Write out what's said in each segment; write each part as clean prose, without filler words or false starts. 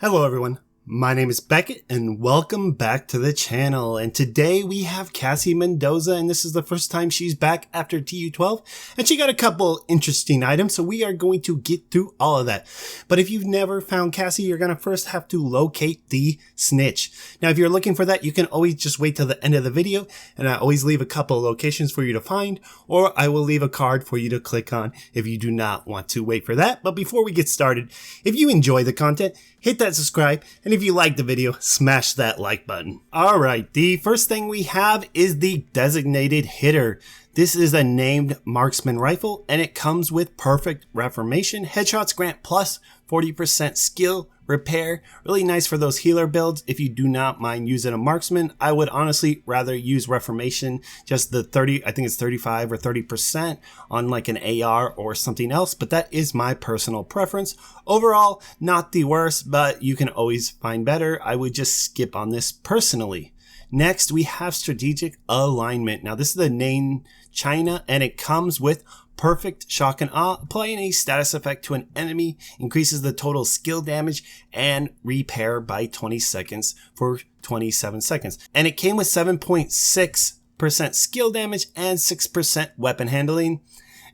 Hello everyone, my name is Beckett and welcome back to the channel. And today we have Cassie Mendoza, and this is the first time she's back after TU12, and she got a couple interesting items, so we are going to get through all of that. But if you've never found Cassie, you're going to first have to locate the snitch. Now if you're looking for that, you can always just wait till the end of the video, and I always leave a couple of locations for you to find, or I will leave a card for you to click on if you do not want to wait for that. But before we get started, if you enjoy the content, hit that subscribe, and if you like the video, smash that like button. Alright, the first thing we have is the designated hitter. This is a named marksman rifle, and it comes with perfect reformation. Headshots grant plus 40% skill, repair. Really nice for those healer builds. If you do not mind using a marksman, I would honestly rather use reformation, just the 30, I think it's 35 or 30% on like an AR or something else, but that is my personal preference. Overall, not the worst, but you can always find better. I would just skip on this personally. Next, we have strategic alignment. Now this is the name China, and it comes with perfect shock and awe. Applying a status effect to an enemy increases the total skill damage and repair by 20 seconds for 27 seconds. And it came with 7.6% skill damage and 6% weapon handling.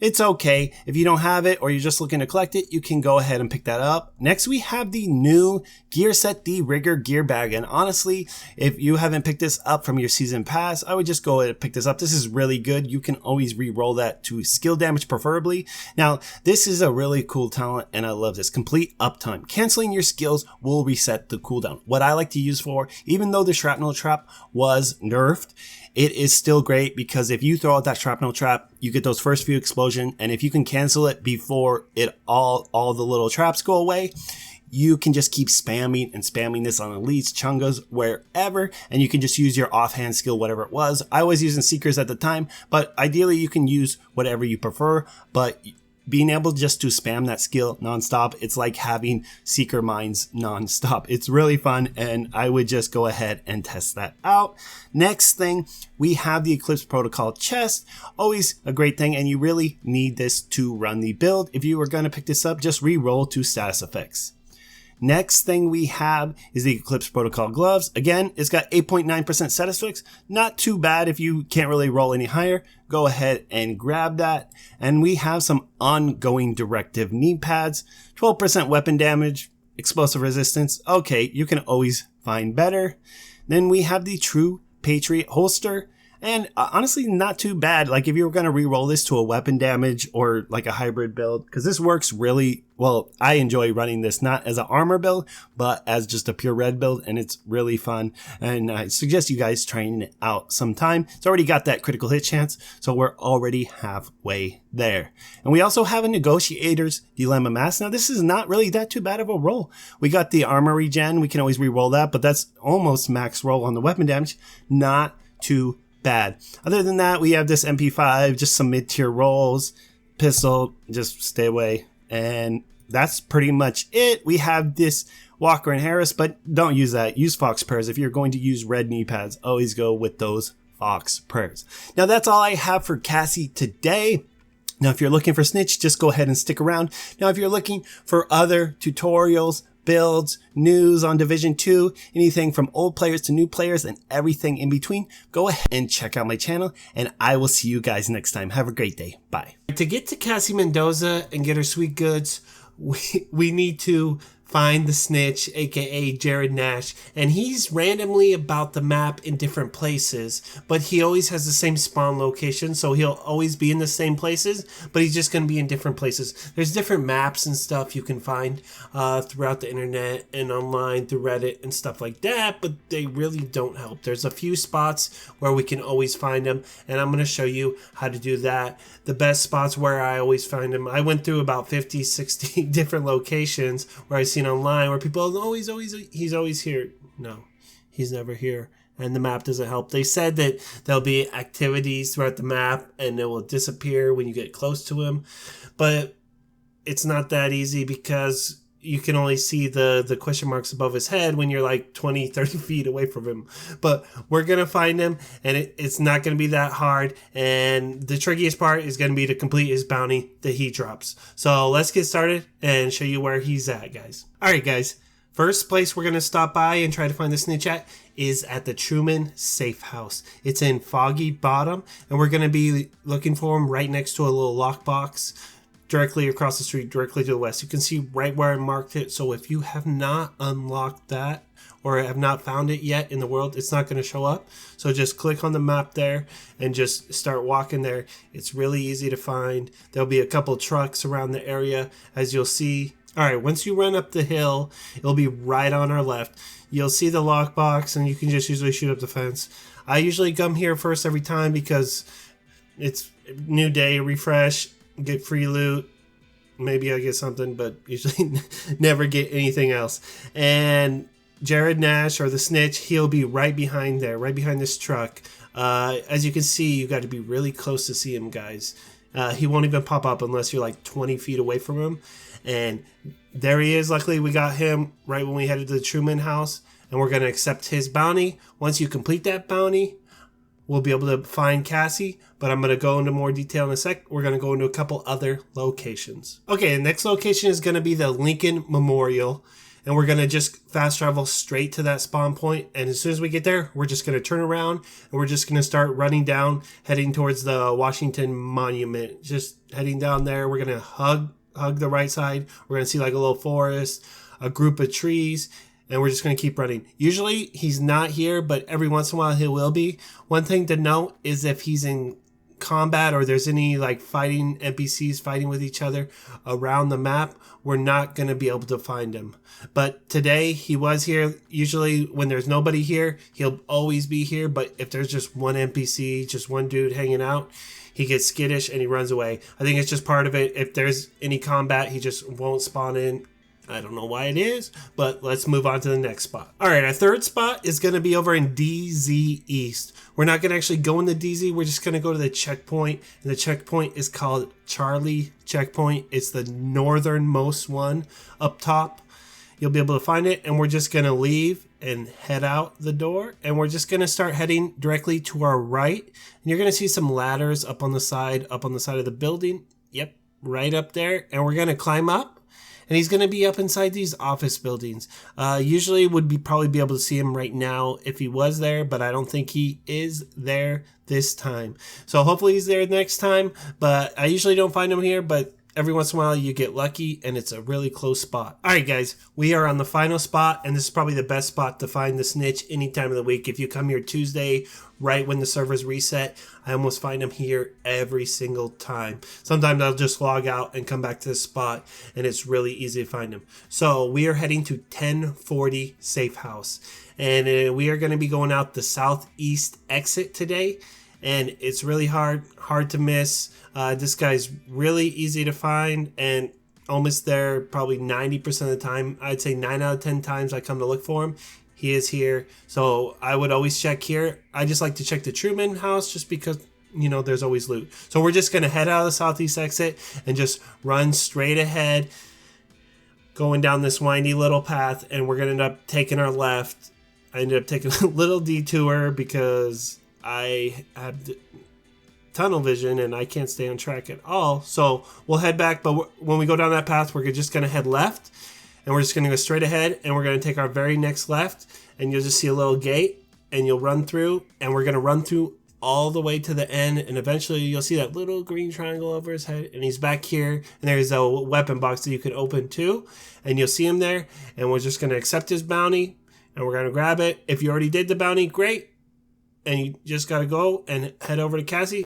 It's okay. If you don't have it or you're just looking to collect it, you can go ahead and pick that up. Next, we have the new Gearset Rigger Gear Bag. And honestly, if you haven't picked this up from your season pass, I would just go ahead and pick this up. This is really good. You can always re-roll that to skill damage preferably. Now, this is a really cool talent, and I love this. Complete uptime. Canceling your skills will reset the cooldown. What I like to use for, even though the shrapnel trap was nerfed, it is still great because if you throw out that shrapnel trap, you get those first few explosions, and if you can cancel it before it all the little traps go away, you can just keep spamming and spamming this on elites, chungas, wherever, and you can just use your offhand skill, whatever it was. I was using Seekers at the time, but ideally you can use whatever you prefer, but being able just to spam that skill nonstop, it's like having Seeker Mines nonstop. It's really fun, and I would just go ahead and test that out. Next thing, we have the Eclipse Protocol chest. Always a great thing, and you really need this to run the build. If you were going to pick this up, just re-roll to status effects. Next thing we have is the Eclipse Protocol gloves. Again, it's got 8.9% status effects. Not too bad if you can't really roll any higher. Go ahead and grab that. And we have some ongoing directive knee pads. 12% weapon damage, explosive resistance. Okay, you can always find better. Then we have the True Patriot holster. And honestly, not too bad. Like if you were going to re-roll this to a weapon damage or like a hybrid build, because this works really well. I enjoy running this not as an armor build, but as just a pure red build, and it's really fun. And I suggest you guys trying it out sometime. It's already got that critical hit chance, so we're already halfway there. And we also have a Negotiator's Dilemma Mask. Now this is not really that too bad of a roll. We got the armor regen. We can always re-roll that, but that's almost max roll on the weapon damage. Not too bad. Other than that, we have this MP5, just some mid-tier rolls, pistol, just stay away, and that's pretty much it. We have this Walker and Harris, but don't use that. Use Fox prayers. If you're going to use red knee pads, always go with those Fox prayers. Now that's all I have for Cassie today. Now if you're looking for Snitch, just go ahead and stick around. Now if you're looking for other tutorials, builds, news on Division 2, anything from old players to new players and everything in between, go ahead and check out my channel, and I will see you guys next time. Have a great day. Bye. To get to Cassie Mendoza and get her sweet goods, we need to find the snitch, aka Jared Nash, and he's randomly about the map in different places, but he always has the same spawn location, so he'll always be in the same places, but he's just going to be in different places. There's different maps and stuff you can find throughout the internet and online through Reddit and stuff like that, but they really don't help. There's a few spots where we can always find them, and I'm going to show you how to do that. The best spots where I always find them, I went through about 50, 60 different locations where I've seen online where people, oh, he's always here. No, he's never here. And the map doesn't help. They said that there'll be activities throughout the map and it will disappear when you get close to him. But it's not that easy because you can only see the question marks above his head when you're like 20, 30 feet away from him. But we're going to find him, and it's not going to be that hard. And the trickiest part is going to be to complete his bounty that he drops. So let's get started and show you where he's at, guys. All right, guys. First place we're going to stop by and try to find the snitch at is at the Truman safe house. It's in Foggy Bottom, and we're going to be looking for him right next to a little lockbox directly across the street, directly to the west. You can see right where I marked it, so if you have not unlocked that or have not found it yet in the world, it's not going to show up. So just click on the map there and just start walking there. It's really easy to find. There'll be a couple trucks around the area, as you'll see. All right, once you run up the hill, it'll be right on our left. You'll see the lockbox, and you can just usually shoot up the fence. I usually come here first every time because it's new day, refresh, get free loot. Maybe I get something, but usually never get anything else. And Jared Nash, or the snitch, he'll be right behind there, right behind this truck. As you can see, you got to be really close to see him, guys. He won't even pop up unless you're like 20 feet away from him. And there he is. Luckily, we got him right when we headed to the Truman house, and we're going to accept his bounty. Once you complete that bounty, we'll be able to find Cassie, but I'm going to go into more detail in a sec. We're going to go into a couple other locations. Okay, the next location is going to be the Lincoln Memorial, and we're going to just fast travel straight to that spawn point. And as soon as we get there, we're just going to turn around, and we're just going to start running down, heading towards the Washington Monument. Just heading down there, we're going to hug the right side. We're going to see like a little forest, a group of trees, and we're just going to keep running. Usually he's not here, but every once in a while he will be. One thing to note is if he's in combat or there's any like fighting NPCs fighting with each other around the map, we're not going to be able to find him. But today he was here. Usually when there's nobody here, he'll always be here. But if there's just one NPC, just one dude hanging out, he gets skittish and he runs away. I think it's just part of it. If there's any combat, he just won't spawn in. I don't know why it is, but let's move on to the next spot. All right, our third spot is going to be over in DZ East. We're not going to actually go in the DZ. We're just going to go to the checkpoint, and the checkpoint is called Charlie Checkpoint. It's the northernmost one up top. You'll be able to find it, and we're just going to leave and head out the door, and we're just going to start heading directly to our right, and you're going to see some ladders up on the side of the building. Yep, right up there, and we're going to climb up. And he's going to be up inside these office buildings. Usually would probably be able to see him right now if he was there, but I don't think he is there this time. So hopefully he's there next time, but I usually don't find him here, but every once in a while you get lucky and it's a really close spot. All right, guys, we are on the final spot, and this is probably the best spot to find the snitch any time of the week. If you come here Tuesday, right when the servers reset, I almost find him here every single time. Sometimes I'll just log out and come back to this spot, and it's really easy to find him. So we are heading to 1040 Safe House, and we are going to be going out the southeast exit today. And it's really hard to miss. This guy's really easy to find and almost there probably 90% of the time. I'd say 9 out of 10 times I come to look for him, he is here. So I would always check here. I just like to check the Truman house just because, you know, there's always loot. So we're just going to head out of the southeast exit and just run straight ahead, going down this windy little path, and we're going to end up taking our left. I ended up taking a little detour because I have tunnel vision and I can't stay on track at all. So we'll head back, but when we go down that path, we're just going to head left, and we're just going to go straight ahead, and we're going to take our very next left, and you'll just see a little gate, and you'll run through, and we're going to run through all the way to the end, and eventually you'll see that little green triangle over his head, and he's back here, and there's a weapon box that you can open too, and you'll see him there, and we're just going to accept his bounty, and we're going to grab it. If you already did the bounty, great. And you just got to go and head over to Cassie.